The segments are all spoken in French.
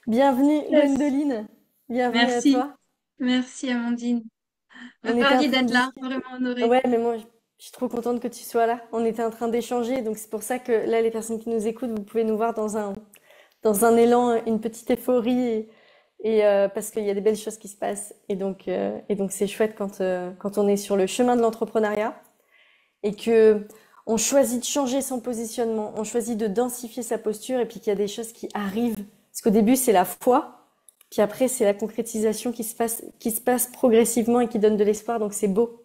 Bienvenue Yes. Gwendoline, bienvenue à Merci, toi. merci Amandine. On était en Ravie train de d'être là, discuter. vraiment honorée. Ouais, mais moi, je suis trop contente que tu sois là. On était en train d'échanger, donc c'est pour ça que là, les personnes qui nous écoutent, vous pouvez nous voir dans un élan, une petite euphorie, parce qu'il y a des belles choses qui se passent. Et donc c'est chouette quand on est sur le chemin de l'entrepreneuriat et que on choisit de changer son positionnement, on choisit de densifier sa posture, et puis qu'il y a des choses qui arrivent. Parce qu'au début, c'est la foi. Puis après, c'est la concrétisation qui se passe progressivement et qui donne de l'espoir, donc c'est beau.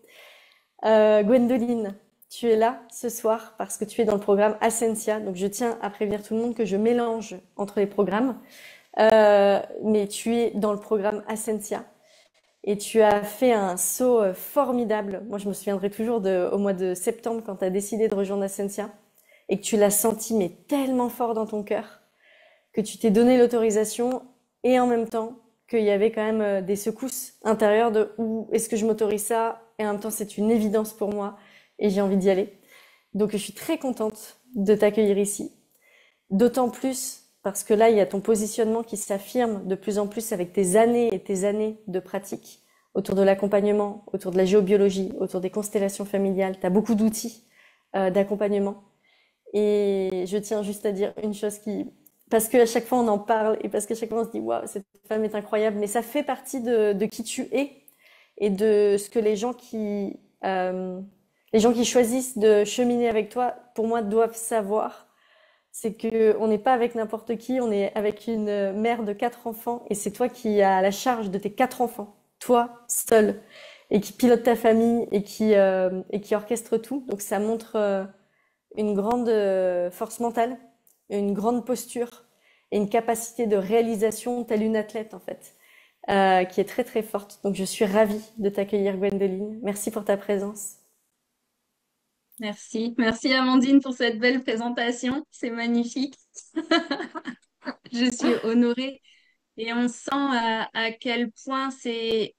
Gwendoline, tu es là ce soir parce que tu es dans le programme Ascensia, donc je tiens à prévenir tout le monde que je mélange entre les programmes. Mais tu es dans le programme Ascensia et tu as fait un saut formidable. Moi, je me souviendrai toujours au mois de septembre quand tu as décidé de rejoindre Ascensia et que tu l'as senti mais tellement fort dans ton cœur que tu t'es donné l'autorisation et en même temps qu'il y avait quand même des secousses intérieures de où est-ce que je m'autorise ça, et en même temps c'est une évidence pour moi et j'ai envie d'y aller. Donc je suis très contente de t'accueillir ici, d'autant plus parce que là il y a ton positionnement qui s'affirme de plus en plus avec tes années et tes années de pratique autour de l'accompagnement, autour de la géobiologie, autour des constellations familiales. Tu as beaucoup d'outils d'accompagnement. Et je tiens juste à dire une chose parce qu'à chaque fois on en parle et parce qu'à chaque fois on se dit waouh, cette femme est incroyable, mais ça fait partie de qui tu es et de ce que les gens qui choisissent de cheminer avec toi, pour moi, doivent savoir. C'est que on n'est pas avec n'importe qui, on est avec une mère de 4 enfants et c'est toi qui as la charge de tes 4 enfants, toi seul, et qui pilote ta famille et qui orchestre tout. Donc ça montre une grande force mentale, une grande posture et une capacité de réalisation telle une athlète en fait, qui est très très forte. Donc je suis ravie de t'accueillir Gwendoline. Merci pour ta présence. Merci, merci Amandine pour cette belle présentation. C'est magnifique. Je suis honorée et on sent à quel point c'est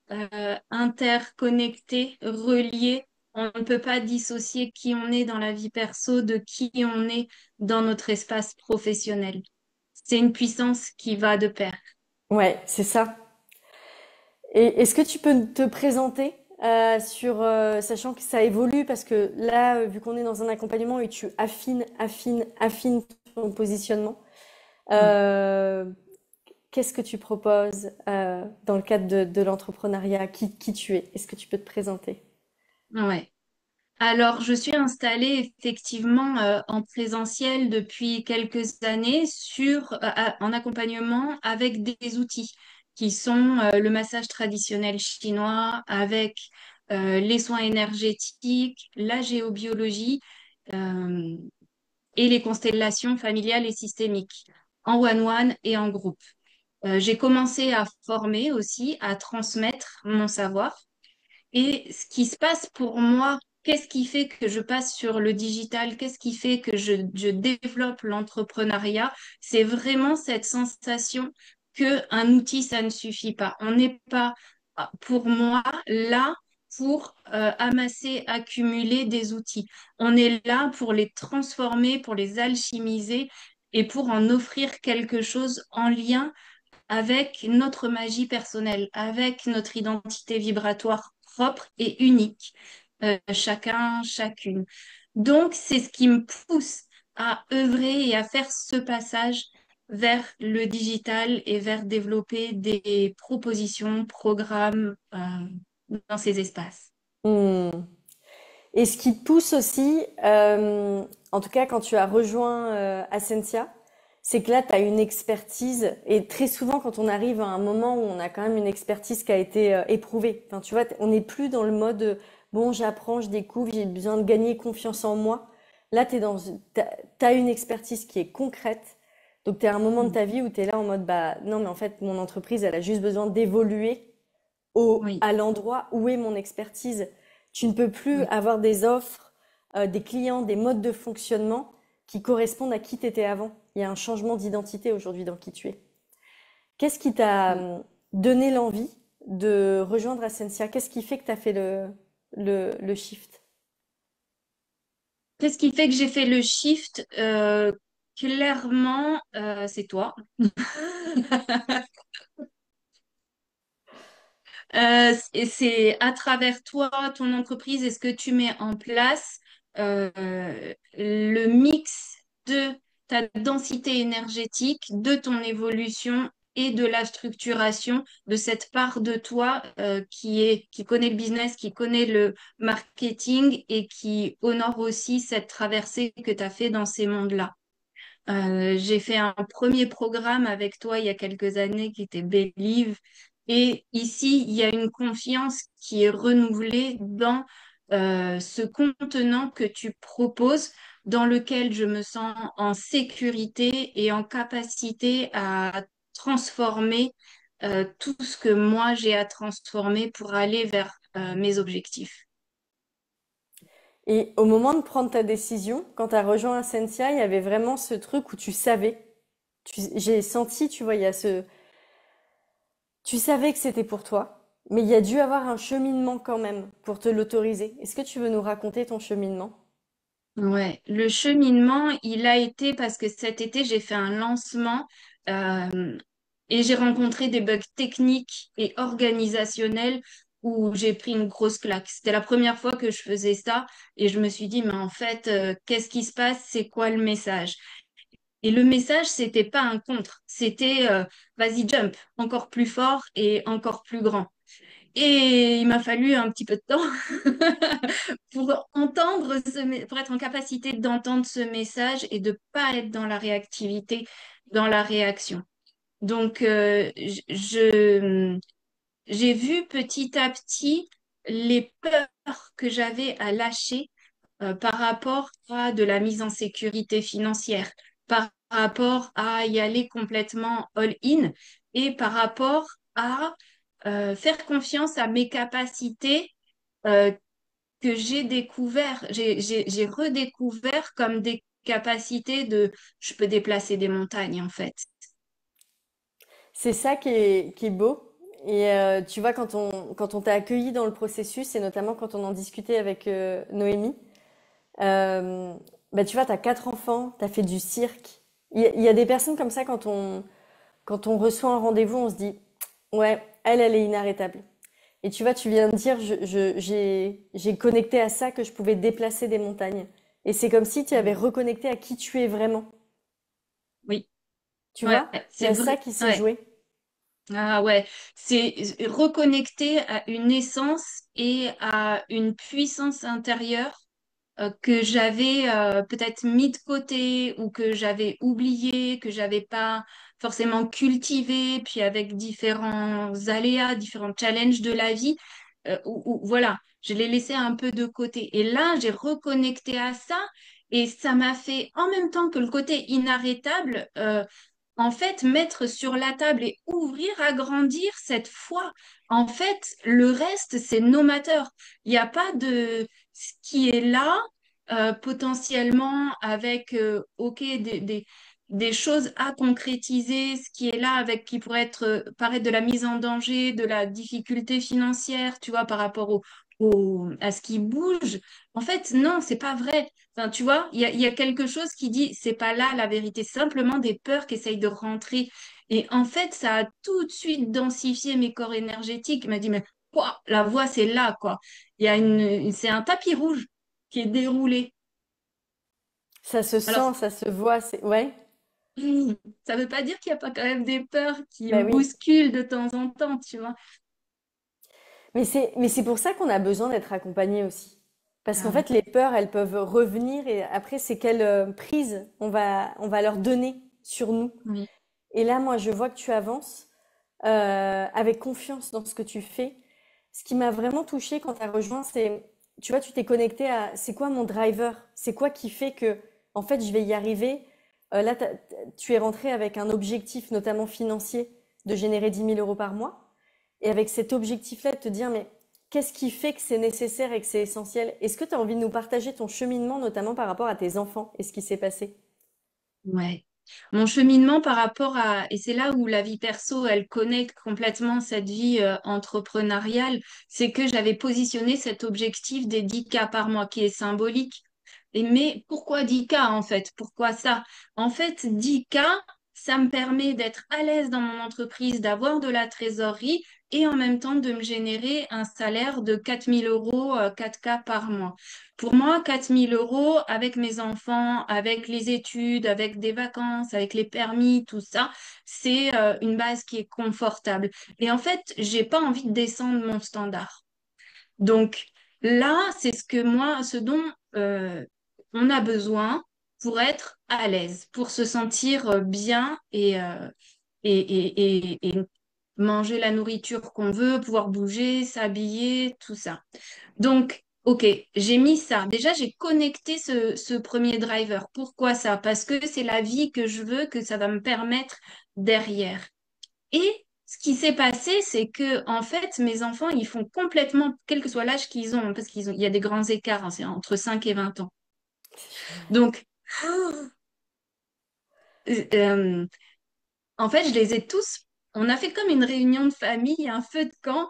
interconnecté, relié. On ne peut pas dissocier qui on est dans la vie perso de qui on est dans notre espace professionnel. C'est une puissance qui va de pair. Ouais, c'est ça. Et est-ce que tu peux te présenter sachant que ça évolue parce que là, vu qu'on est dans un accompagnement et tu affines ton positionnement, Oui. euh, qu'est-ce que tu proposes dans le cadre de l'entrepreneuriat? Qui tu es? Est-ce que tu peux te présenter? Ouais. Alors, je suis installée effectivement en présentiel depuis quelques années en accompagnement avec des outils qui sont le massage traditionnel chinois avec les soins énergétiques, la géobiologie euh, et les constellations familiales et systémiques en one-one et en groupe. J'ai commencé à former aussi, à transmettre mon savoir. Et ce qui se passe pour moi, qu'est-ce qui fait que je passe sur le digital? Qu'est-ce qui fait que je développe l'entrepreneuriat? C'est vraiment cette sensation que un outil, ça ne suffit pas. On n'est pas, pour moi, là pour amasser, accumuler des outils. On est là pour les transformer, pour les alchimiser et pour en offrir quelque chose en lien avec notre magie personnelle, avec notre identité vibratoire propre et unique, chacun, chacune. Donc, c'est ce qui me pousse à œuvrer et à faire ce passage vers le digital et vers développer des propositions, programmes, dans ces espaces. Hmm. Et ce qui te pousse aussi, en tout cas quand tu as rejoint Ascensia, c'est que là, tu as une expertise. Et très souvent, quand on arrive à un moment où on a quand même une expertise qui a été éprouvée, enfin, tu vois, on n'est plus dans le mode bon, j'apprends, je découvre, j'ai besoin de gagner confiance en moi. Là, t'as une expertise qui est concrète. Donc, tu es à un moment de ta vie où tu es là en mode bah non, mais en fait, mon entreprise, elle a juste besoin d'évoluer Oui, à l'endroit où est mon expertise. Tu ne peux plus oui, avoir des offres, des clients, des modes de fonctionnement qui correspondent à qui tu étais avant. Il y a un changement d'identité aujourd'hui dans qui tu es. Qu'est-ce qui t'a oui. donné l'envie de rejoindre Ascensia? Qu'est-ce qui fait que tu as fait le shift? Qu'est-ce qui fait que j'ai fait le shift? Clairement, c'est toi. Et c'est à travers toi, ton entreprise, et ce que tu mets en place, euh, le mix de ta densité énergétique, de ton évolution et de la structuration de cette part de toi qui connaît le business, qui connaît le marketing et qui honore aussi cette traversée que tu as fait dans ces mondes-là. J'ai fait un premier programme avec toi il y a quelques années qui était Believe. Et ici, il y a une confiance qui est renouvelée dans ce contenant que tu proposes, dans lequel je me sens en sécurité et en capacité à transformer tout ce que moi j'ai à transformer pour aller vers mes objectifs. Et au moment de prendre ta décision, quand tu as rejoint Ascensia, il y avait vraiment ce truc où tu savais. J'ai senti, tu vois, il y a ce, tu savais que c'était pour toi, mais il y a dû avoir un cheminement quand même pour te l'autoriser. Est-ce que tu veux nous raconter ton cheminement? Ouais, le cheminement, il a été parce que cet été, j'ai fait un lancement euh, et j'ai rencontré des bugs techniques et organisationnels où j'ai pris une grosse claque. C'était la première fois que je faisais ça et je me suis dit, mais en fait, qu'est-ce qui se passe? C'est quoi le message? Et le message, c'était pas un contre, c'était vas-y, jump, encore plus fort et encore plus grand. Et il m'a fallu un petit peu de temps pour pour être en capacité d'entendre ce message et de pas être dans la réactivité, dans la réaction. Donc, j'ai vu petit à petit les peurs que j'avais à lâcher par rapport à de la mise en sécurité financière, par rapport à y aller complètement all-in et par rapport à faire confiance à mes capacités euh, que j'ai découvert, j'ai redécouvert comme des capacités de, je peux déplacer des montagnes en fait. C'est ça qui est beau. Et tu vois, quand on t'a accueilli dans le processus, et notamment quand on en discutait avec Noémie, euh, bah, tu vois, tu as 4 enfants, tu as fait du cirque. Il y a des personnes comme ça, quand on reçoit un rendez-vous, on se dit, ouais, elle est inarrêtable. Et tu vois, tu viens de dire, j'ai connecté à ça que je pouvais déplacer des montagnes. Et c'est comme si tu avais reconnecté à qui tu es vraiment. Oui, Tu ouais, vois? Il y c'est a ça vrai. qui s'est Ouais. joué. Ah ouais, c'est reconnecter à une essence et à une puissance intérieure que j'avais peut-être mis de côté ou que j'avais oublié, que j'avais pas forcément cultivé, puis avec différents aléas, différents challenges de la vie, voilà, je l'ai laissé un peu de côté. Et là, j'ai reconnecté à ça et ça m'a fait, en même temps que le côté inarrêtable, en fait, mettre sur la table et ouvrir, agrandir cette foi. En fait, le reste, c'est nomateur. Il n'y a pas de ce qui est là, potentiellement avec, OK, des choses à concrétiser, ce qui est là avec qui pourrait être, paraître de la mise en danger, de la difficulté financière, tu vois, par rapport à ce qui bouge. En fait, non, c'est pas vrai. Enfin, tu vois, il y a quelque chose qui dit, c'est pas là la vérité, simplement des peurs qui essayent de rentrer. Et en fait, ça a tout de suite densifié mes corps énergétiques. Il m'a dit, mais quoi, la voie, c'est là, quoi. C'est un tapis rouge qui est déroulé. Ça se Alors, sent, ça se voit, c'est, ouais. ça veut pas dire qu'il n'y a pas quand même des peurs qui Bah me oui. bousculent de temps en temps, tu vois. Mais c'est pour ça qu'on a besoin d'être accompagné aussi. Parce qu'en Ah oui. fait, les peurs, elles peuvent revenir et après, c'est quelle prise on va leur donner sur nous. Oui. Et là, moi, je vois que tu avances avec confiance dans ce que tu fais. Ce qui m'a vraiment touchée quand tu as rejoint, c'est, tu vois, tu t'es connecté à, c'est quoi mon driver? C'est quoi qui fait que, en fait, je vais y arriver? Là, tu es rentré avec un objectif, notamment financier, de générer 10 000 € par mois. Et avec cet objectif-là, de te dire, mais qu'est-ce qui fait que c'est nécessaire et que c'est essentiel? Est-ce que tu as envie de nous partager ton cheminement, notamment par rapport à tes enfants et ce qui s'est passé? Ouais. Mon cheminement par rapport à, et c'est là où la vie perso, elle connecte complètement cette vie entrepreneuriale, c'est que j'avais positionné cet objectif des 10 cas par mois qui est symbolique. Mais pourquoi 10K en fait? Pourquoi ça? En fait, 10K, ça me permet d'être à l'aise dans mon entreprise, d'avoir de la trésorerie et en même temps de me générer un salaire de 4 000 euros, 4K par mois. Pour moi, 4 000 euros avec mes enfants, avec les études, avec des vacances, avec les permis, tout ça, c'est une base qui est confortable. Et en fait, j'ai pas envie de descendre mon standard. Donc là, c'est ce dont on a besoin pour être à l'aise, pour se sentir bien et manger la nourriture qu'on veut, pouvoir bouger, s'habiller, tout ça. Donc, ok, j'ai mis ça. Déjà, j'ai connecté ce premier driver. Pourquoi ça? Parce que c'est la vie que je veux, que ça va me permettre derrière. Et ce qui s'est passé, c'est que en fait, mes enfants, ils font complètement, quel que soit l'âge qu'ils ont, parce il y a des grands écarts, hein, c'est entre 5 et 20 ans. Donc, euh, en fait, je les ai tous. On a fait comme une réunion de famille, un feu de camp,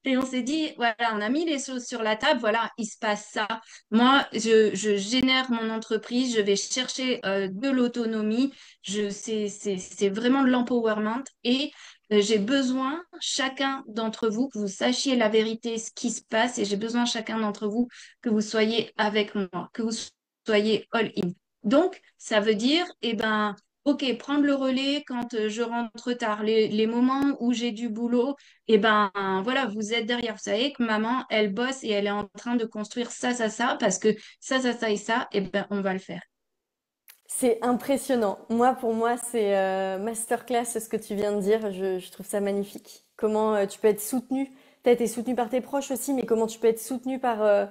et on s'est dit, voilà, on a mis les choses sur la table, voilà, il se passe ça. Moi, je génère mon entreprise, je vais chercher de l'autonomie, c'est vraiment de l'empowerment, et j'ai besoin, chacun d'entre vous, que vous sachiez la vérité, ce qui se passe, et j'ai besoin, chacun d'entre vous, que vous soyez avec moi, que vous soyez all in. Donc, ça veut dire, eh ben, ok, prendre le relais quand je rentre tard, les moments où j'ai du boulot, et ben voilà, vous êtes derrière. Vous savez que maman, elle bosse et elle est en train de construire ça, parce que ça et ça, et ben on va le faire. C'est impressionnant. Moi, pour moi, c'est masterclass ce que tu viens de dire. Je trouve ça magnifique. Comment tu peux être soutenu. Tu as été soutenu par tes proches aussi, mais comment tu peux être soutenu par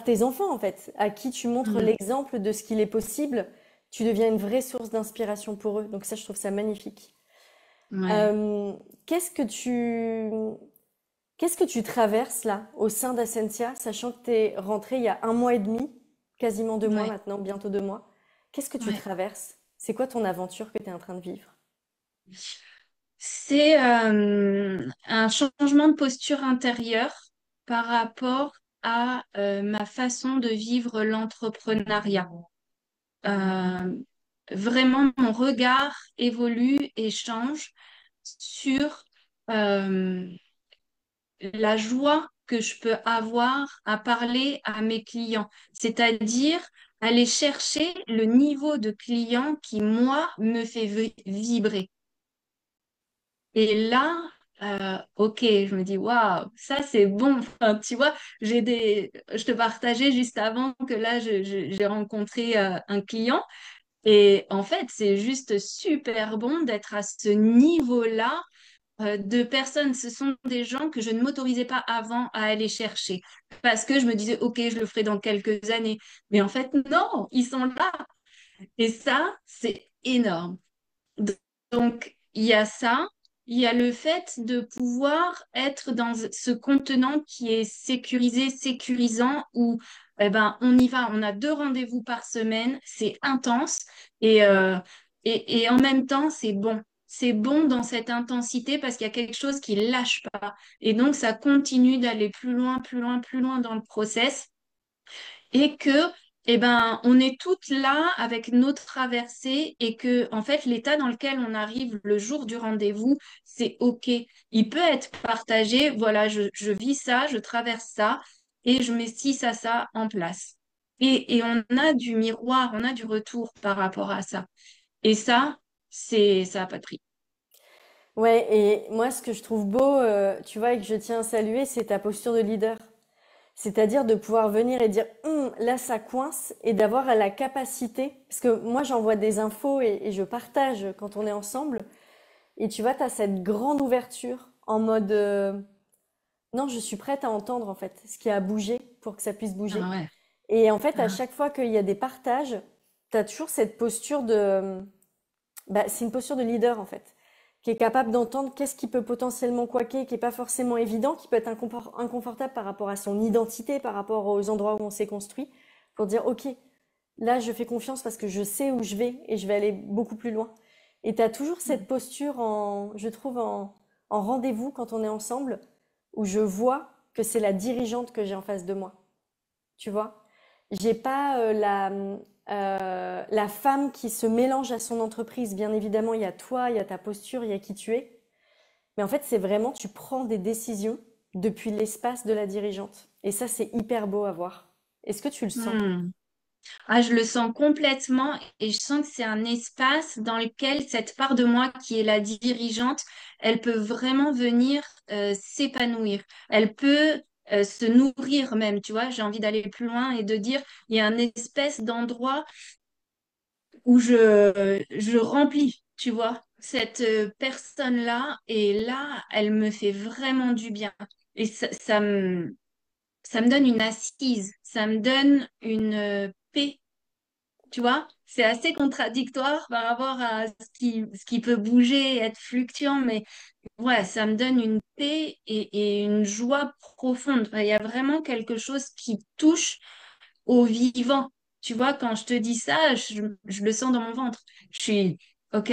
tes enfants, en fait, à qui tu montres Mm. l'exemple de ce qu'il est possible. Tu deviens une vraie source d'inspiration pour eux. Donc ça, je trouve ça magnifique. Ouais, Euh, qu'est-ce que tu, qu'est-ce que tu traverses là, au sein d'Ascensia, sachant que tu es rentré il y a 1 mois et demi, quasiment 2 mois ouais, maintenant, bientôt 2 mois. Qu'est-ce que tu ouais. traverses? C'est quoi ton aventure que tu es en train de vivre? C'est un changement de posture intérieure par rapport à ma façon de vivre l'entrepreneuriat. Euh, Vraiment, mon regard évolue et change sur euh, la joie que je peux avoir à parler à mes clients, c'est-à-dire aller chercher le niveau de client qui, moi, me fait vibrer. Et là, ok, je me dis, waouh, ça c'est bon. Enfin, tu vois, je te partageais juste avant que là, j'ai rencontré un client. Et en fait, c'est juste super bon d'être à ce niveau-là de personnes. Ce sont des gens que je ne m'autorisais pas avant à aller chercher parce que je me disais, OK, je le ferai dans quelques années. Mais en fait, non, ils sont là. Et ça, c'est énorme. Donc, il y a ça. Il y a le fait de pouvoir être dans ce contenant qui est sécurisé, sécurisant, où eh ben, on y va, on a 2 rendez-vous par semaine, c'est intense et en même temps, c'est bon. C'est bon dans cette intensité parce qu'il y a quelque chose qui lâche pas. Et donc, ça continue d'aller plus loin, plus loin, plus loin dans le process et que eh ben on est toutes là avec nos traversées et que en fait l'état dans lequel on arrive le jour du rendez-vous, c'est OK. Il peut être partagé, voilà, je vis ça, je traverse ça et je mets ci, ça en place. Et on a du miroir, on a du retour par rapport à ça. Et ça, ça a pas de prix. Ouais, et moi, ce que je trouve beau, tu vois, et que je tiens à saluer, c'est ta posture de leader. C'est-à-dire de pouvoir venir et dire, là, ça coince, et d'avoir la capacité, parce que moi, j'envoie des infos et je partage quand on est ensemble, et tu vois, tu as cette grande ouverture en mode, non, je suis prête à entendre, en fait, ce qui a bougé pour que ça puisse bouger. Ah ouais. Et en fait, à Ah, chaque fois qu'il y a des partages, tu as toujours cette posture de, bah, c'est une posture de leader, en fait, qui est capable d'entendre qu'est-ce qui peut potentiellement couaquer, qui est pas forcément évident, qui peut être inconfortable par rapport à son identité, par rapport aux endroits où on s'est construit, pour dire, OK, là, je fais confiance parce que je sais où je vais et je vais aller beaucoup plus loin. Et tu as toujours cette posture je trouve, en rendez-vous quand on est ensemble, où je vois que c'est la dirigeante que j'ai en face de moi. Tu vois? j'ai pas la femme qui se mélange à son entreprise. Bien évidemment, il y a toi, il y a ta posture, il y a qui tu es. Mais en fait, c'est vraiment, tu prends des décisions depuis l'espace de la dirigeante. Et ça, c'est hyper beau à voir. Est-ce que tu le sens? Hmm. Ah, je le sens complètement et je sens que c'est un espace dans lequel cette part de moi qui est la dirigeante, elle peut vraiment venir s'épanouir. Elle peut se nourrir même, tu vois. J'ai envie d'aller plus loin et de dire, il y a un espèce d'endroit où je remplis, tu vois, cette personne-là et là, elle me fait vraiment du bien. Et ça me donne une assise, ça me donne une paix. Tu vois, c'est assez contradictoire par rapport à ce qui peut bouger et être fluctuant, mais ouais, ça me donne une paix et une joie profonde. Enfin, il y a vraiment quelque chose qui touche au vivant. Tu vois, quand je te dis ça, je le sens dans mon ventre. Je suis, ok,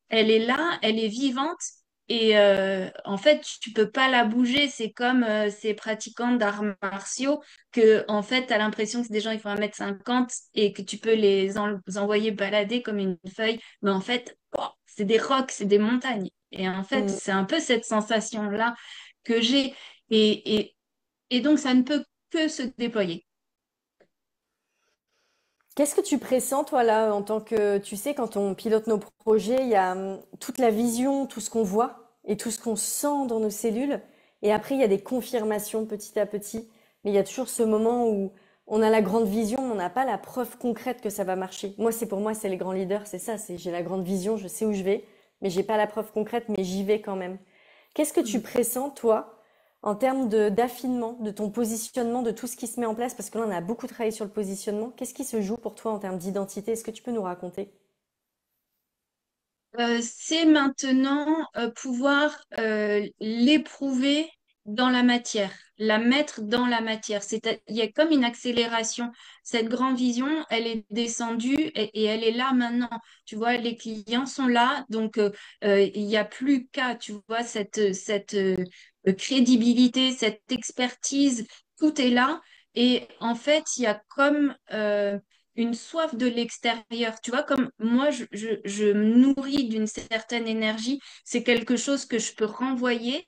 elle est là, elle est vivante et en fait, tu peux pas la bouger. C'est comme ces pratiquants d'arts martiaux que, en fait, tu as l'impression que c'est des gens, ils font 1,50 m et que tu peux envoyer balader comme une feuille. Mais en fait, oh, c'est des rocs, c'est des montagnes. Et en fait, Hmm. c'est un peu cette sensation-là que j'ai. Et, et, et donc, ça ne peut que se déployer. Qu'est-ce que tu pressens, toi, là, en tant que, tu sais, quand on pilote nos projets, il y a toute la vision, tout ce qu'on voit et tout ce qu'on sent dans nos cellules. Et après, il y a des confirmations petit à petit. Mais il y a toujours ce moment où on a la grande vision, mais on n'a pas la preuve concrète que ça va marcher. Pour moi, c'est les grands leaders, c'est ça, c'est j'ai la grande vision, je sais où je vais, mais j'ai pas la preuve concrète, mais j'y vais quand même. Qu'est-ce que tu pressens, toi, en termes d'affinement, de ton positionnement, de tout ce qui se met en place, parce que là, on a beaucoup travaillé sur le positionnement. Qu'est-ce qui se joue pour toi en termes d'identité? Est-ce que tu peux nous raconter? C'est maintenant pouvoir l'éprouver dans la matière, la mettre dans la matière. Il y a comme une accélération. Cette grande vision, elle est descendue et elle est là maintenant. Tu vois, les clients sont là, donc il n'y a plus qu'à, tu vois, cette crédibilité, cette expertise, tout est là. Et en fait, il y a comme une soif de l'extérieur. Tu vois, comme moi, je me nourris d'une certaine énergie, c'est quelque chose que je peux renvoyer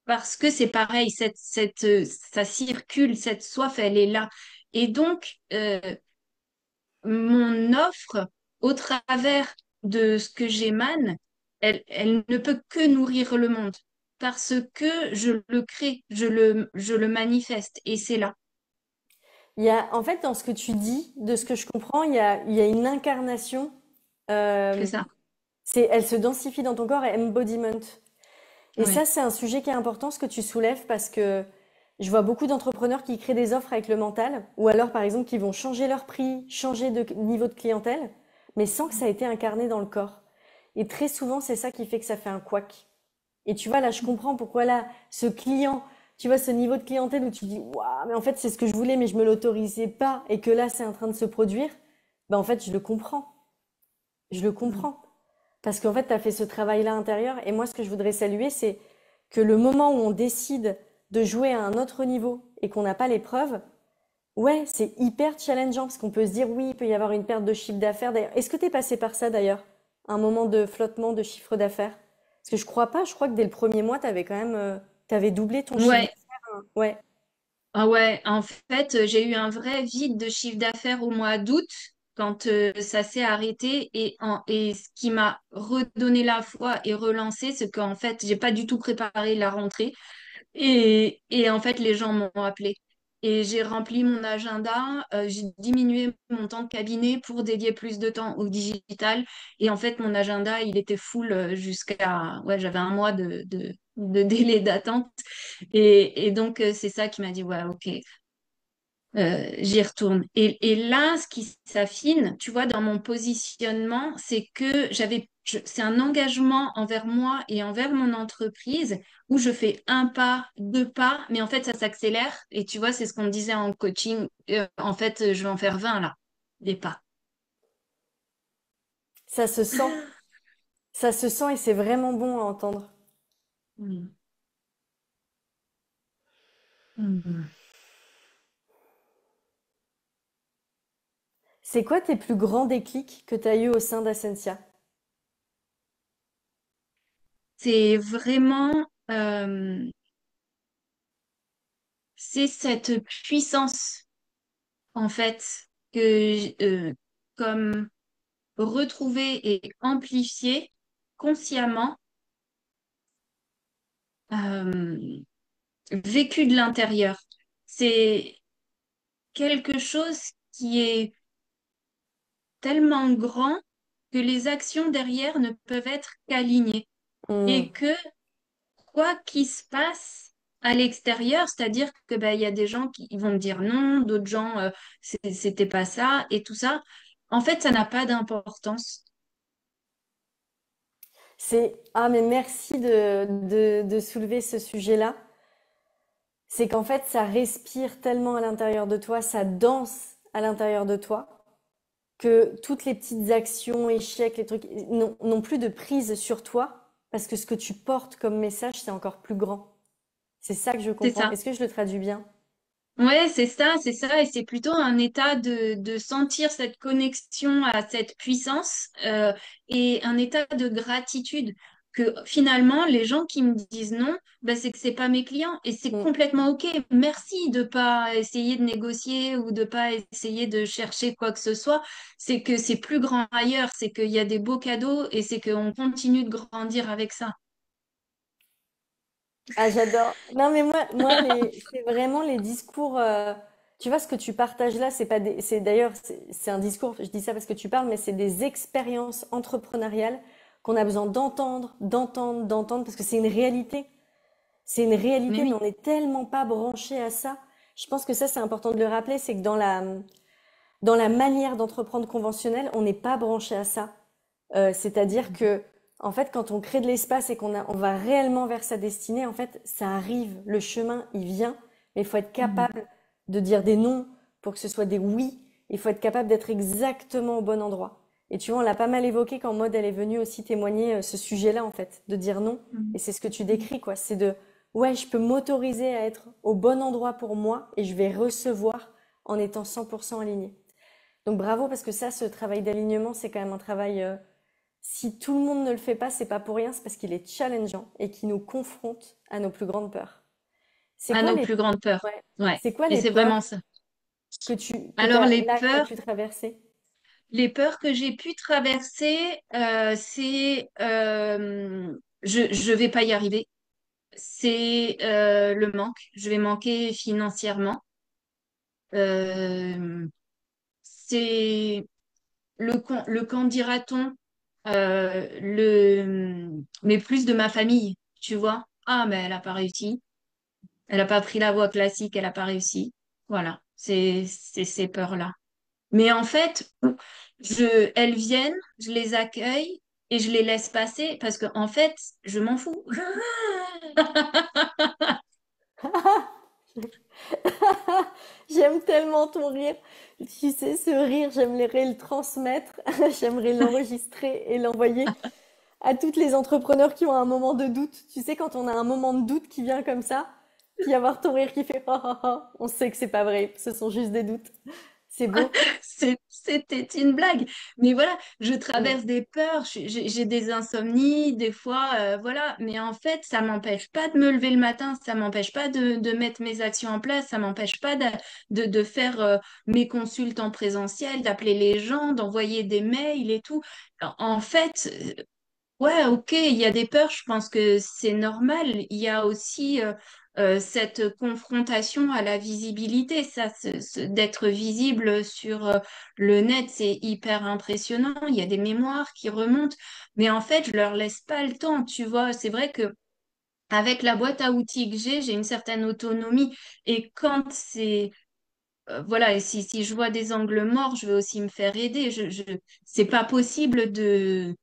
parce que c'est pareil, ça circule, cette soif, elle est là. Et donc, mon offre, au travers de ce que j'émane, elle ne peut que nourrir le monde parce que je le crée, je le manifeste et c'est là. Il y a, en fait, dans ce que tu dis, de ce que je comprends, il y a une incarnation. C'est euh, ça. Elle se densifie dans ton corps et embodiment. Et ça, Oui. c'est un sujet qui est important, ce que tu soulèves, parce que je vois beaucoup d'entrepreneurs qui créent des offres avec le mental, ou alors, par exemple, qui vont changer leur prix, changer de niveau de clientèle, mais sans que ça ait été incarné dans le corps. Et très souvent, c'est ça qui fait que ça fait un couac. Et tu vois, là, je comprends pourquoi là, ce client, tu vois, ce niveau de clientèle où tu dis, waouh, mais en fait, c'est ce que je voulais, mais je me l'autorisais pas, et que là, c'est en train de se produire, ben, en fait, je le comprends. Je le comprends. Parce qu'en fait, tu as fait ce travail-là intérieur. Et moi, ce que je voudrais saluer, c'est que le moment où on décide de jouer à un autre niveau et qu'on n'a pas les preuves, ouais, c'est hyper challengeant parce qu'on peut se dire, oui, il peut y avoir une perte de chiffre d'affaires. D'ailleurs, est-ce que tu es passé par ça d'ailleurs? Un moment de flottement de chiffre d'affaires? Parce que je crois pas, je crois que dès le premier mois, tu avais quand même, t'avais doublé ton chiffre Ouais, d'affaires, hein. Ouais. ah ouais, en fait, j'ai eu un vrai vide de chiffre d'affaires au mois d'août quand ça s'est arrêté et ce qui m'a redonné la foi et relancé, c'est qu'en fait, j'ai pas du tout préparé la rentrée et en fait, les gens m'ont appelé. Et j'ai rempli mon agenda, j'ai diminué mon temps de cabinet pour dédier plus de temps au digital. Et en fait, mon agenda, il était full jusqu'à... Ouais, j'avais un mois de délai d'attente. Et donc, c'est ça qui m'a dit, ouais, ok, j'y retourne. Et là, ce qui s'affine, tu vois, dans mon positionnement, c'est que c'est un engagement envers moi et envers mon entreprise où je fais un pas, deux pas, mais en fait, ça s'accélère. Et tu vois, c'est ce qu'on disait en coaching. En fait, je vais en faire 20 là, des pas. Ça se sent. Ça se sent et c'est vraiment bon à entendre. Mm. Mm. C'est quoi tes plus grands déclics que tu as eu au sein d'Ascensia? C'est vraiment, c'est cette puissance, en fait, comme retrouver et amplifier consciemment, euh, vécu de l'intérieur. C'est quelque chose qui est tellement grand que les actions derrière ne peuvent être qu'alignées Hmm. et que quoi qu'il se passe à l'extérieur, c'est-à-dire que il y a des gens qui ils vont me dire non, d'autres gens c'était pas ça et tout ça. En fait, ça n'a pas d'importance. Ah, mais merci de soulever ce sujet-là. C'est qu'en fait, ça respire tellement à l'intérieur de toi, ça danse à l'intérieur de toi, que toutes les petites actions, échecs, les trucs n'ont plus de prise sur toi, parce que ce que tu portes comme message, c'est encore plus grand. C'est ça que je C'est comprends. ça. Est-ce que je le traduis bien? Ouais, c'est ça, et c'est plutôt un état de sentir cette connexion à cette puissance et un état de gratitude que finalement les gens qui me disent non, c'est que c'est pas mes clients et c'est Mm. complètement ok. Merci de pas essayer de négocier ou de pas essayer de chercher quoi que ce soit. C'est que c'est plus grand ailleurs, c'est qu'il y a des beaux cadeaux et c'est qu'on continue de grandir avec ça. Ah, j'adore. Non, mais c'est vraiment les discours. Tu vois, ce que tu partages là, c'est pas des, c'est d'ailleurs, c'est un discours. Je dis ça parce que tu parles, mais c'est des expériences entrepreneuriales qu'on a besoin d'entendre, d'entendre, d'entendre, parce que c'est une réalité. C'est une Mais réalité, mais oui, on n'est tellement pas branché à ça. Je pense que ça, c'est important de le rappeler, c'est que dans la manière d'entreprendre conventionnelle, on n'est pas branché à ça. C'est-à-dire que, en fait, quand on crée de l'espace et on va réellement vers sa destinée, en fait, ça arrive, le chemin, il vient, mais il faut être Mhm. capable de dire des non pour que ce soit des oui. Il faut être capable d'être exactement au bon endroit. Et tu vois, on l'a pas mal évoqué quand Maud, elle est venue aussi témoigner ce sujet-là, en fait, de dire non. Et c'est ce que tu Mhm. décris, quoi. C'est ouais, je peux m'autoriser à être au bon endroit pour moi et je vais recevoir en étant 100% aligné. Donc bravo parce que ça, ce travail d'alignement, c'est quand même un travail. Si tout le monde ne le fait pas, c'est pas pour rien, c'est parce qu'il est challengeant et qu'il nous confronte à nos plus grandes peurs. C'est À quoi nos les, plus grandes peurs. ouais, Ouais, c'est quoi et les c'est vraiment peurs ça. que Alors t'as, là, que t'as pu traverser? les peurs que j'ai pu traverser, c'est je vais pas y arriver. C'est le manque. Je vais manquer financièrement. Euh, c'est le qu'en dira-t-on, mais plus de ma famille, tu vois. Ah, mais elle a pas réussi. Elle a pas pris la voie classique, elle a pas réussi. Voilà, c'est ces peurs-là. Mais en fait, elles viennent, je les accueille et je les laisse passer parce que en fait, je m'en fous. J'aime tellement ton rire. Tu sais, ce rire, j'aimerais le transmettre, j'aimerais l'enregistrer et l'envoyer à toutes les entrepreneurs qui ont un moment de doute. Tu sais, quand on a un moment de doute qui vient comme ça, puis avoir ton rire qui fait ha ha ha, on sait que c'est pas vrai, ce sont juste des doutes. C'est beau. C'était une blague. Mais voilà, je Mm. traverse des peurs, j'ai des insomnies, des fois, voilà. Mais en fait, ça m'empêche pas de me lever le matin, ça m'empêche pas de mettre mes actions en place, ça m'empêche pas de faire mes consultes en présentiel, d'appeler les gens, d'envoyer des mails et tout. En fait, ouais, ok, il y a des peurs, je pense que c'est normal. Il y a aussi cette confrontation à la visibilité, ça, d'être visible sur le net, c'est hyper impressionnant. Il y a des mémoires qui remontent, mais en fait, je leur laisse pas le temps, tu vois. C'est vrai que avec la boîte à outils que j'ai une certaine autonomie, et quand voilà, et si je vois des angles morts, je vais aussi me faire aider. C'est pas possible de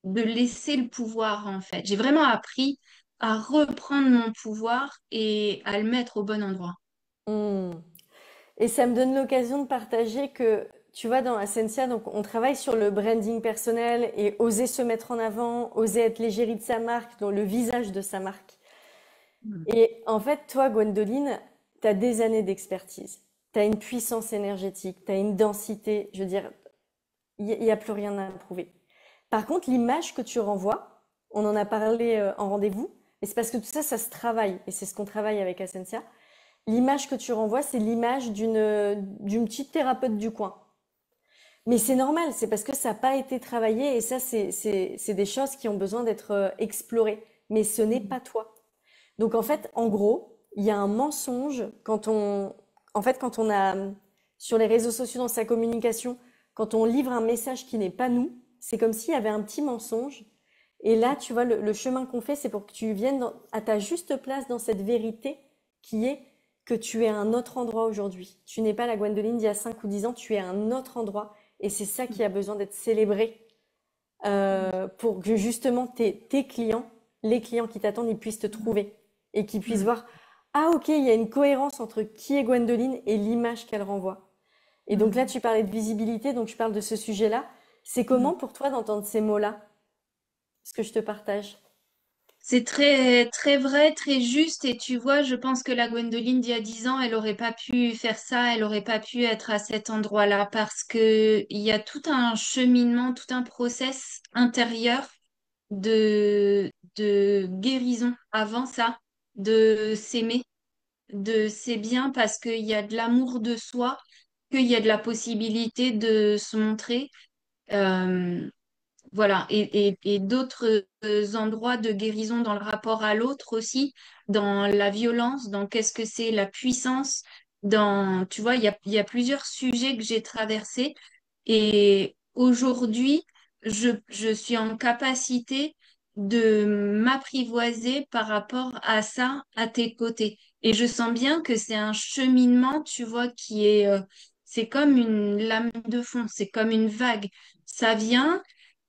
laisser le pouvoir, en fait. J'ai vraiment appris à reprendre mon pouvoir et à le mettre au bon endroit. Mm. Et ça me donne l'occasion de partager que, tu vois, dans Ascensia, donc on travaille sur le branding personnel et oser se mettre en avant, oser être l'égérie de sa marque, dans le visage de sa marque. Mm. Et en fait, toi, Gwendoline, tu as des années d'expertise. tu as une puissance énergétique, tu as une densité, je veux dire, il y a plus rien à prouver. Par contre, l'image que tu renvoies, on en a parlé en rendez-vous, et c'est parce que tout ça, ça se travaille, et c'est ce qu'on travaille avec Ascensia. L'image que tu renvoies, c'est l'image d'une petite thérapeute du coin. Mais c'est normal, c'est parce que ça n'a pas été travaillé, et ça, c'est des choses qui ont besoin d'être explorées. Mais ce n'est pas toi. Donc en fait, en gros, il y a un mensonge quand on a sur les réseaux sociaux dans sa communication, quand on livre un message qui n'est pas nous, c'est comme s'il y avait un petit mensonge. Et là, tu vois, le chemin qu'on fait, c'est pour que tu viennes à ta juste place dans cette vérité qui est que tu es à un autre endroit aujourd'hui. Tu n'es pas la Gwendoline d'il y a 5 ou 10 ans, tu es à un autre endroit. Et c'est ça qui a besoin d'être célébré pour que justement tes clients, les clients qui t'attendent, ils puissent te trouver et qu'ils puissent voir, ah ok, il y a une cohérence entre qui est Gwendoline et l'image qu'elle renvoie. Et donc là, tu parlais de visibilité, donc je parle de ce sujet-là. C'est comment pour toi d'entendre ces mots-là, ce que je te partage? C'est très, très vrai, très juste. Et tu vois, je pense que la Gwendoline d'il y a 10 ans, elle aurait pas pu faire ça, elle aurait pas pu être à cet endroit-là parce que il y a tout un cheminement, tout un process intérieur de guérison avant ça, de s'aimer, de c'est bien parce qu'il y a de l'amour de soi, qu'il y a de la possibilité de se montrer. Euh, voilà, et d'autres endroits de guérison dans le rapport à l'autre aussi, dans la violence, dans qu'est-ce que c'est la puissance, dans, tu vois, il y a plusieurs sujets que j'ai traversés et aujourd'hui, je suis en capacité de m'apprivoiser par rapport à ça à tes côtés. Et je sens bien que c'est un cheminement, tu vois, qui est, c'est comme une lame de fond, c'est comme une vague. Ça vient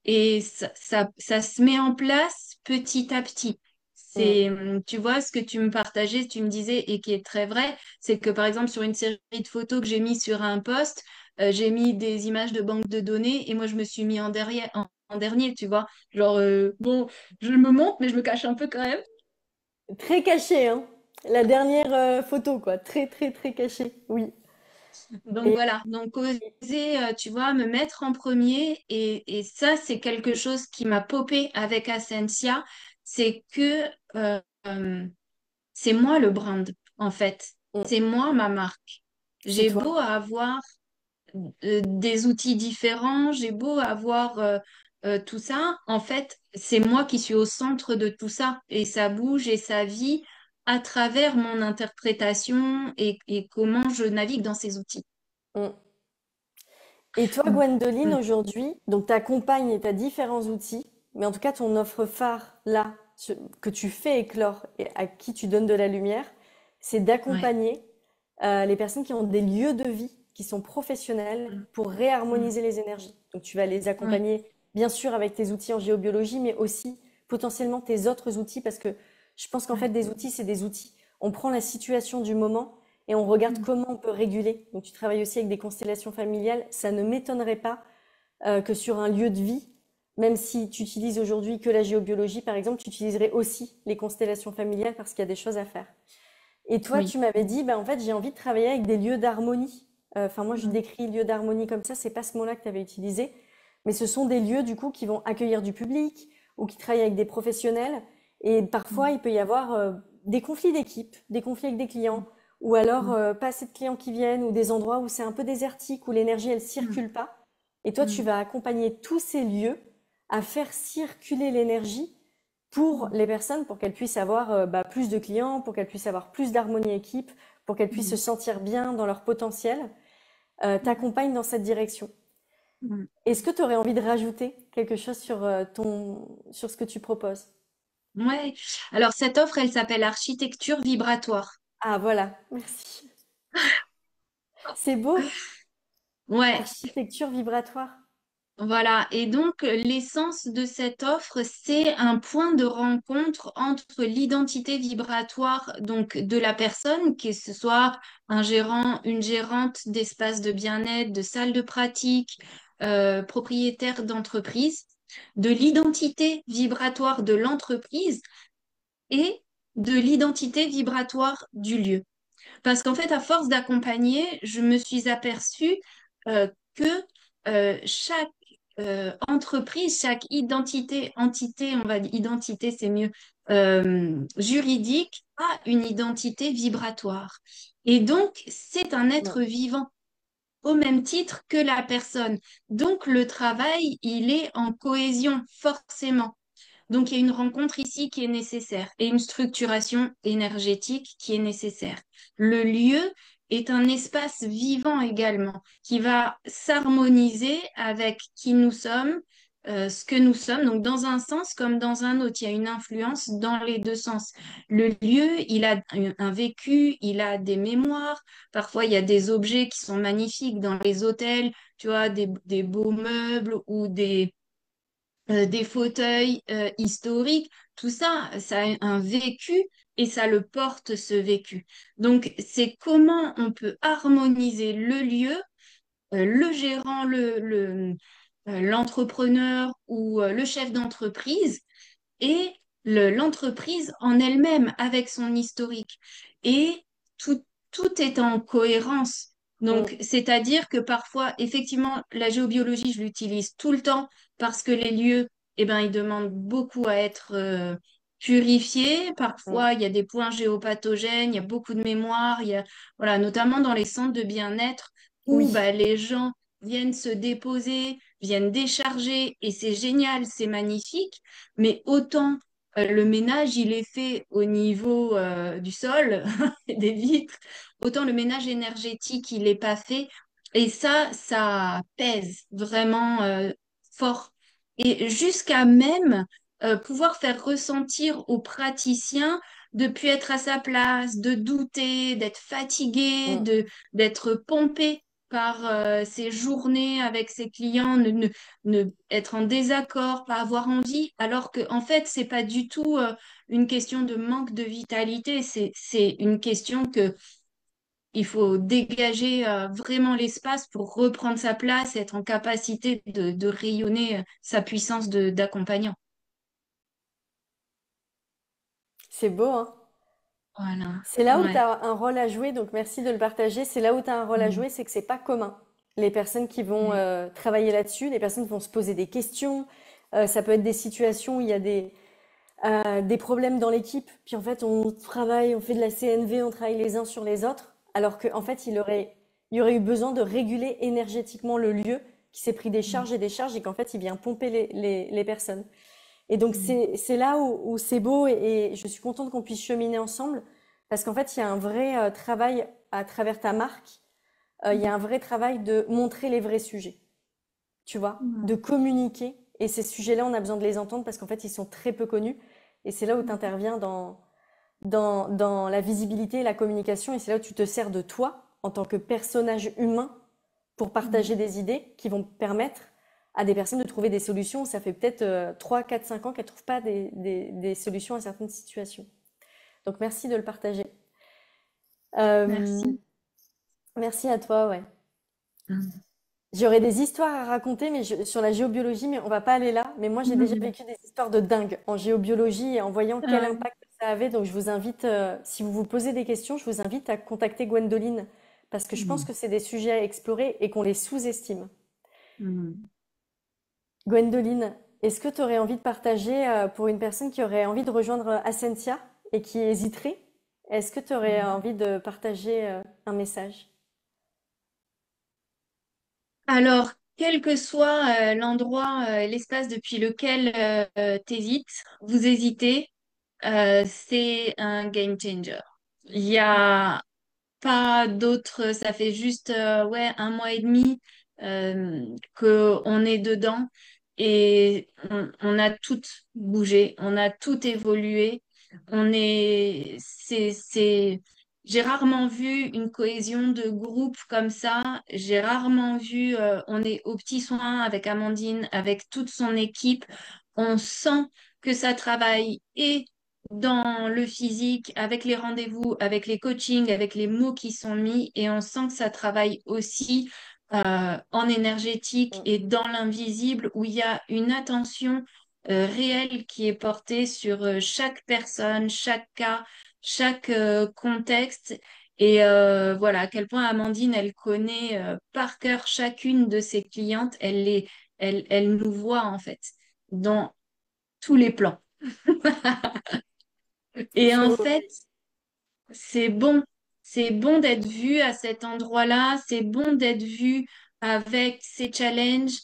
et ça se met en place petit à petit. Mm. C'est, tu vois, ce que tu me partageais, tu me disais, et qui est très vrai, c'est que par exemple, sur une série de photos que j'ai mis sur un post, j'ai mis des images de banque de données et moi, je me suis mis en dernier, tu vois. Genre, bon, je me montre, mais je me cache un peu quand même. Très caché, hein? La dernière photo, quoi. Très, très, très caché. Oui. Donc Et voilà, donc oser, tu vois, me mettre en premier et ça, c'est quelque chose qui m'a popé avec Ascensia, c'est que euh, c'est moi le brand, en fait. mm, C'est moi ma marque. c'est J'ai toi. beau avoir des outils différents, j'ai beau avoir tout ça, en fait, c'est moi qui suis au centre de tout ça et ça bouge et ça vit à travers mon interprétation et comment je navigue dans ces outils. Mm. Et toi, Gwendoline, aujourd'hui, donc tu accompagnes et tu as différents outils, mais en tout cas, ton offre phare, là, que tu fais éclore et à qui tu donnes de la lumière, c'est Ouais. d'accompagner les personnes qui ont des lieux de vie, qui sont professionnels, Mm. pour Mm. réharmoniser les énergies. Donc, tu vas les Oui, accompagner, bien sûr, avec tes outils en géobiologie, mais aussi potentiellement tes autres outils, parce que je pense qu'en fait, ouais. des outils, c'est des outils. On prend la situation du moment et on regarde Mm. comment on peut réguler. Donc, tu travailles aussi avec des constellations familiales. Ça ne m'étonnerait pas que sur un lieu de vie, même si tu utilises aujourd'hui que la géobiologie, par exemple, tu utiliserais aussi les constellations familiales parce qu'il y a des choses à faire. Et toi, Oui. tu m'avais dit, bah, en fait, j'ai envie de travailler avec des lieux d'harmonie. Enfin, moi, je Mm. décris lieux d'harmonie comme ça, c'est pas ce mot-là que tu avais utilisé, mais ce sont des lieux, du coup, qui vont accueillir du public ou qui travaillent avec des professionnels. Et parfois, Mm. il peut y avoir des conflits d'équipe, des conflits avec des clients, ou alors Mm. pas assez de clients qui viennent, ou des endroits où c'est un peu désertique, où l'énergie, elle Mm. circule pas. Et toi, tu Mm. vas accompagner tous ces lieux à faire circuler l'énergie pour Mm. les personnes, pour qu'elles puissent avoir bah, plus de clients, pour qu'elles puissent avoir plus d'harmonie équipe, pour qu'elles puissent se Mm. sentir bien dans leur potentiel, Mm. t'accompagne dans cette direction. Mm. Est-ce que tu aurais envie de rajouter quelque chose sur, sur ce que tu proposes? Ouais. Alors, cette offre, elle s'appelle Architecture vibratoire. Ah voilà, merci. C'est beau, Ouais. architecture vibratoire. Voilà, et donc l'essence de cette offre, c'est un point de rencontre entre l'identité vibratoire donc de la personne, que ce soit un gérant, une gérante d'espace de bien-être, de salle de pratique, propriétaire d'entreprise, de l'identité vibratoire de l'entreprise et de l'identité vibratoire du lieu. Parce qu'en fait, à force d'accompagner, je me suis aperçue que chaque entreprise, chaque entité, on va dire identité, c'est mieux, juridique, a une identité vibratoire. Et donc, c'est un Mm. être vivant au même titre que la personne. Donc, le travail, il est en cohésion, forcément. Donc, il y a une rencontre ici qui est nécessaire et une structuration énergétique qui est nécessaire. Le lieu est un espace vivant également qui va s'harmoniser avec qui nous sommes, ce que nous sommes. Donc, dans un sens comme dans un autre, il y a une influence dans les deux sens. Le lieu, il a un vécu, il a des mémoires. Parfois, il y a des objets qui sont magnifiques dans les hôtels, tu vois, des beaux meubles ou des fauteuils historiques, tout ça, ça a un vécu et ça le porte, ce vécu. Donc, c'est comment on peut harmoniser le lieu, le gérant, l'entrepreneur ou le chef d'entreprise et l'entreprise en elle-même avec son historique. Et tout, tout est en cohérence. Donc, Mm. c'est-à-dire que parfois, effectivement, la géobiologie, je l'utilise tout le temps parce que les lieux, eh ben, ils demandent beaucoup à être purifiés. Mm. Parfois, il y a des points géopathogènes, il y a beaucoup de mémoire, il y a, voilà, notamment dans les centres de bien-être où Oui. bah, les gens viennent se déposer, viennent décharger, et c'est génial, c'est magnifique. Mais autant le ménage, il est fait au niveau du sol et des vitres, autant le ménage énergétique, il n'est pas fait. Et ça pèse vraiment fort. Et jusqu'à même pouvoir faire ressentir aux praticiens de plus être à sa place, de douter, d'être fatigué, Mm. d'être pompé par ses journées avec ses clients, être en désaccord, pas avoir envie, alors que en fait, c'est pas du tout une question de manque de vitalité, c'est une question que il faut dégager vraiment l'espace pour reprendre sa place et être en capacité de rayonner sa puissance d'accompagnant. C'est beau, hein? Voilà. C'est là où tu Ouais. as un rôle à jouer, donc merci de le partager. C'est là où tu as un rôle à Mm. jouer, c'est que c'est pas commun. Les personnes qui vont Ouais. travailler là-dessus, les personnes vont se poser des questions. Ça peut être des situations où il y a des problèmes dans l'équipe, puis en fait on travaille, on fait de la CNV, on travaille les uns sur les autres, alors qu'en fait il y aurait eu besoin de réguler énergétiquement le lieu qui s'est pris des Mm. charges et des charges et qu'en fait il vient pomper les personnes. Et donc Mm. c'est là où c'est beau et je suis contente qu'on puisse cheminer ensemble parce qu'en fait il y a un vrai travail à travers ta marque, il y a un vrai travail de montrer les vrais sujets, tu vois, de Mm. communiquer. Et ces sujets-là, on a besoin de les entendre parce qu'en fait, ils sont très peu connus. Et c'est là où tu interviens dans la visibilité et la communication. Et c'est là où tu te sers de toi en tant que personnage humain pour Mm. partager des idées qui vont permettre à des personnes de trouver des solutions. Ça fait peut-être 3, 4, 5 ans qu'elles ne trouvent pas des solutions à certaines situations. Donc merci de le partager. Euh, Merci. merci à toi, ouais. Mm. J'aurais des histoires à raconter sur la géobiologie, mais on va pas aller là. Mais moi, j'ai déjà vécu des histoires de dingue en géobiologie et en voyant quel Euh, impact ça avait. Donc, je vous invite, si vous vous posez des questions, je vous invite à contacter Gwendoline parce que je pense mm. que c'est des sujets à explorer et qu'on les sous-estime. Mm. Gwendoline, est-ce que tu aurais envie de partager pour une personne qui aurait envie de rejoindre Ascensia et qui hésiterait? Est-ce que tu aurais Mm. envie de partager un message? Alors, quel que soit l'endroit, l'espace depuis lequel t'hésites, vous hésitez, c'est un game changer. Il y a pas d'autre, ça fait juste ouais, un mois et demi que on est dedans et on a tout bougé, on a tout évolué. J'ai rarement vu une cohésion de groupe comme ça. J'ai rarement vu, on est aux petits soins avec Amandine, avec toute son équipe. On sent que ça travaille et dans le physique, avec les rendez-vous, avec les coachings, avec les mots qui sont mis, et on sent que ça travaille aussi en énergétique Mm. et dans l'invisible, où il y a une attention réelle qui est portée sur chaque personne, chaque cas, chaque contexte. Et voilà, à quel point Amandine, elle connaît par cœur chacune de ses clientes. Elle nous voit en fait dans tous les plans. Et en Sur fait, c'est bon. C'est bon d'être vu à cet endroit-là. C'est bon d'être vu avec ses challenges,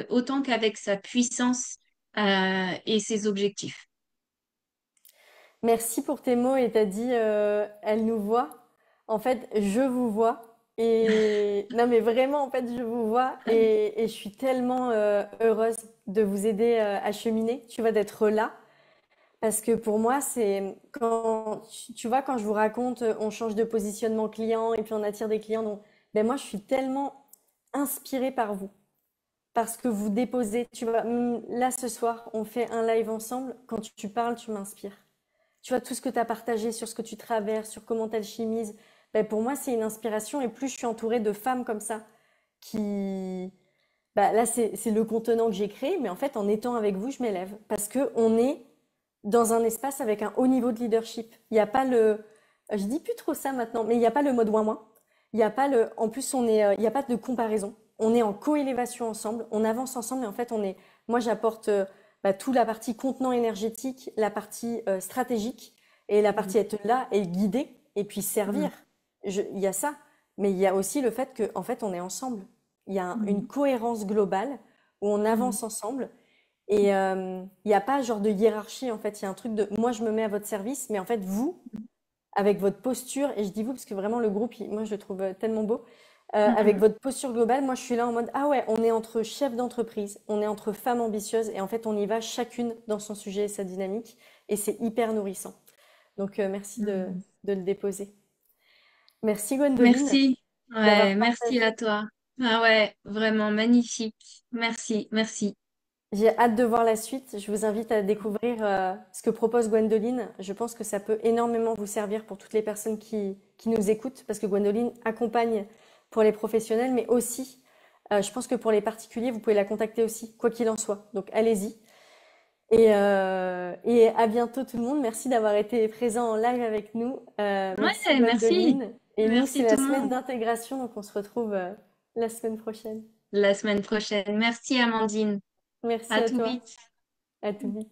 autant qu'avec sa puissance et ses objectifs. Merci pour tes mots et t'as dit elle nous voit. En fait, je vous vois. Et non, mais vraiment, en fait, je vous vois et je suis tellement heureuse de vous aider à cheminer, tu vois, d'être là. Parce que pour moi, c'est quand, tu vois, quand je vous raconte, on change de positionnement client et puis on attire des clients. Donc, ben moi, je suis tellement inspirée par vous. Parce que vous déposez, tu vois, là ce soir, on fait un live ensemble. Quand tu parles, tu m'inspires. Tu vois, tout ce que tu as partagé sur ce que tu traverses, sur comment tu alchimises, ben pour moi, c'est une inspiration. Et plus je suis entourée de femmes comme ça, qui. Bah, là, c'est le contenant que j'ai créé, mais en fait, en étant avec vous, je m'élève. Parce que on est dans un espace avec un haut niveau de leadership. Il n'y a pas le. Je dis plus trop ça maintenant, mais il n'y a pas le mode ouin-ouin. Il n'y a pas le. En plus, il n'y a pas de comparaison. On est en co-élévation ensemble, on avance ensemble et en fait, on est. Moi, j'apporte toute la partie contenant énergétique, la partie stratégique et la partie être là et guider et puis servir. Il y a ça, mais il y a aussi le fait que en fait, on est ensemble. Il y a une cohérence globale où on avance ensemble et il n'y a pas genre de hiérarchie en fait. Il y a un truc de moi je me mets à votre service, mais en fait vous, avec votre posture, et je dis vous parce que vraiment le groupe, moi je le trouve tellement beau, avec votre posture globale, moi je suis là en mode ah ouais, on est entre chefs d'entreprise, on est entre femmes ambitieuses et en fait on y va chacune dans son sujet et sa dynamique et c'est hyper nourrissant. Donc merci de le déposer. Merci Gwendoline Merci. Ouais, d'avoir merci partagé. à toi. Ah ouais, vraiment magnifique. Merci, merci. J'ai hâte de voir la suite. Je vous invite à découvrir ce que propose Gwendoline. Je pense que ça peut énormément vous servir pour toutes les personnes qui nous écoutent, parce que Gwendoline accompagne pour les professionnels, mais aussi, je pense que pour les particuliers, vous pouvez la contacter aussi, quoi qu'il en soit. Donc allez-y. Et à bientôt tout le monde. Merci d'avoir été présent en live avec nous. Merci Ouais, merci. Gwendoline. Et nous, c'est Merci tout la le semaine monde. d'intégration, donc on se retrouve la semaine prochaine. La semaine prochaine. Merci Amandine. Merci À à tout toi. vite. À tout vite.